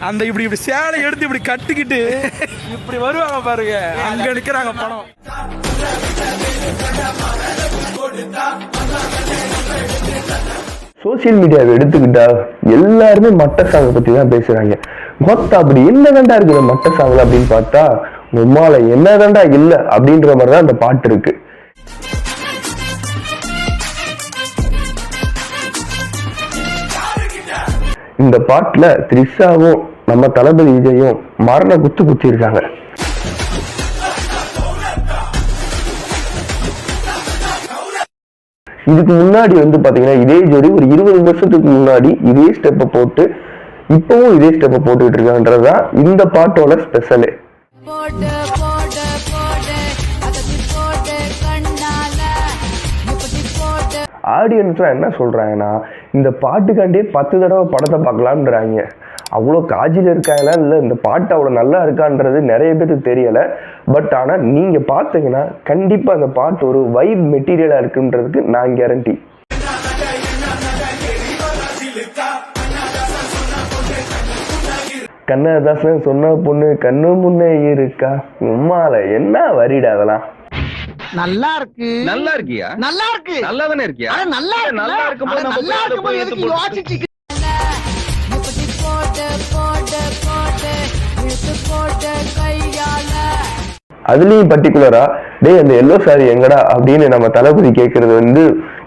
அந்த இப்படி இப்படி சேலை எடுத்து இப்படி கட்டிக்கிட்டு இப்படி வருவாங்க பாருங்க, அங்க நிக்கிறாங்க பணம். சோசியல் மீடியாவை எடுத்துக்கிட்டா எல்லாருமே மட்ட சாங்கை பத்தி தான் பேசுறாங்க. மொத்தம் அப்படி என்ன தாண்டா இருக்குது மட்ட சாங்கல் அப்படின்னு பார்த்தா, உம்மால என்ன தாண்டா இல்ல அப்படின்ற மாதிரிதான் அந்த பாட்டு இருக்கு. இந்த பாட்டுல த்ரிஷாவும் நம்ம தளபதி விஜயும் மரண குத்தி இருக்காங்க. இதுக்கு முன்னாடி பாத்தீங்கன்னா இதே ஜோடி ஒரு 20 வருஷத்துக்கு முன்னாடி இதே ஸ்டெப்பை போட்டு இப்பவும் இதே ஸ்டெப்பை போட்டுக்கிட்டு இருக்கான்றதுதான் இந்த பாட்டோட ஸ்பெஷலு. ஆடியன்ஸ்லாம் என்ன சொல்றாங்கன்னா, இந்த பாட்டுக்காண்டே 10 தடவை படத்தை பார்க்கலான்றாங்க. அவ்வளோ காஜில் இருக்காங்களா இல்லை இந்த பாட்டு அவ்வளோ நல்லா இருக்கான்றது நிறைய பேருக்கு தெரியலை. பட் ஆனால் நீங்கள் பார்த்தீங்கன்னா கண்டிப்பாக அந்த பாட்டு ஒரு வைப் மெட்டீரியலாக இருக்குன்றதுக்கு நான் கேரண்டி. கண்ணதாசன் சொன்ன பொண்ணு கண்ணு முன்னே இருக்கா, உம்மால என்ன வரிடா அதெல்லாம். நல்லா இருக்கு, நல்லா இருக்கியா, நல்லா இருக்கு, நல்லா தானே இருக்கியா, நல்லா நல்லா இருக்கும்போது நம்ம யோசிச்சு அதுலயும் பர்டிகுலரா டேய் அந்த எல்லோ சாரி எங்கடா அப்படின்னு நம்ம தளபதி கேட்கறது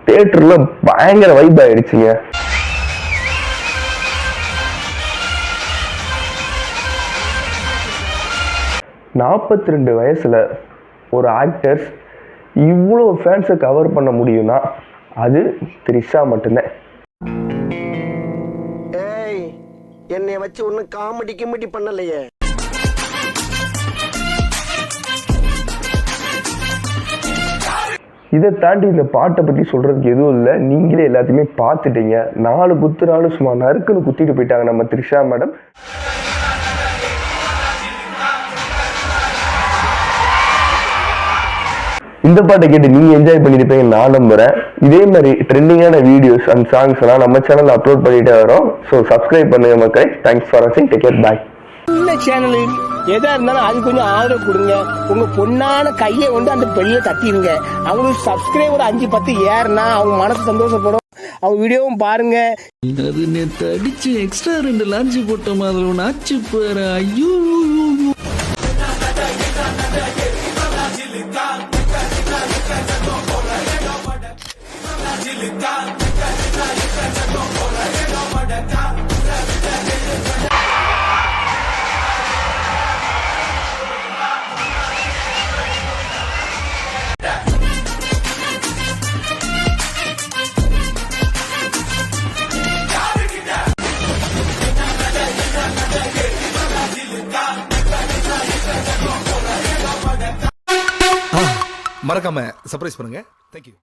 தியேட்டர்ல பயங்கர வைப் ஆயிடுச்சுங்க. நாற்பத்தி 2 வயசுல ஒரு ஆக்டர்ஸ் இவ்வளோ ஃபேன்ஸை கவர் பண்ண முடியும்னா அது த்ரிஷா மட்டும்தான். என்னை வச்சு ஒன்னும் காமெடி பண்ணலையே. இதை தாண்டி இந்த பாட்டை பத்தி சொல்றதுக்கு எதுவும் இல்லை, நீங்களே எல்லாத்தையுமே பார்த்துட்டீங்க. 4 குத்துனாலும் சும்மா நறுக்குன்னு குத்திட்டு போயிட்டாங்க நம்ம த்ரிஷா மேடம். இந்த பாட்டை கேட்டு நீங்க என்ஜாய் பண்ணிருப்பீங்க நான் நம்புறேன். இதே மாதிரி ட்ரெண்டிங்கான வீடியோஸ் அண்ட் சாங்ஸ் எல்லாம் நம்ம சேனல்ல அப்லோட் பண்ணிட்டே வரோம். ஸோ சப்ஸ்கிரைப் பண்ணுங்க மக்களே. தேங்க்ஸ் ஃபார் வாட்சிங். Take care. பாய். இந்த சேனல் எதா இருந்தாலும் அது கொஞ்சம் ஆதரவு கொடுங்க. உங்க பொண்ணான கையை கொண்டு அந்த பெல்ல தட்டிடுங்க. அவங்களுக்கு சப்ஸ்கிரைபர் 5-10 ஏறுனா அவங்க மனசு சந்தோஷப்படும். அவங்க வீடியோவும் பாருங்க. அது நேத்து அடிச்சு எக்ஸ்ட்ரா 2 லான்ச் போட்ட மாதிரி ஒன்று ஆச்சு பாரு. ஐயோ மறக்காம சர்ப்ரைஸ் பண்ணுங்க. தேங்க்யூ.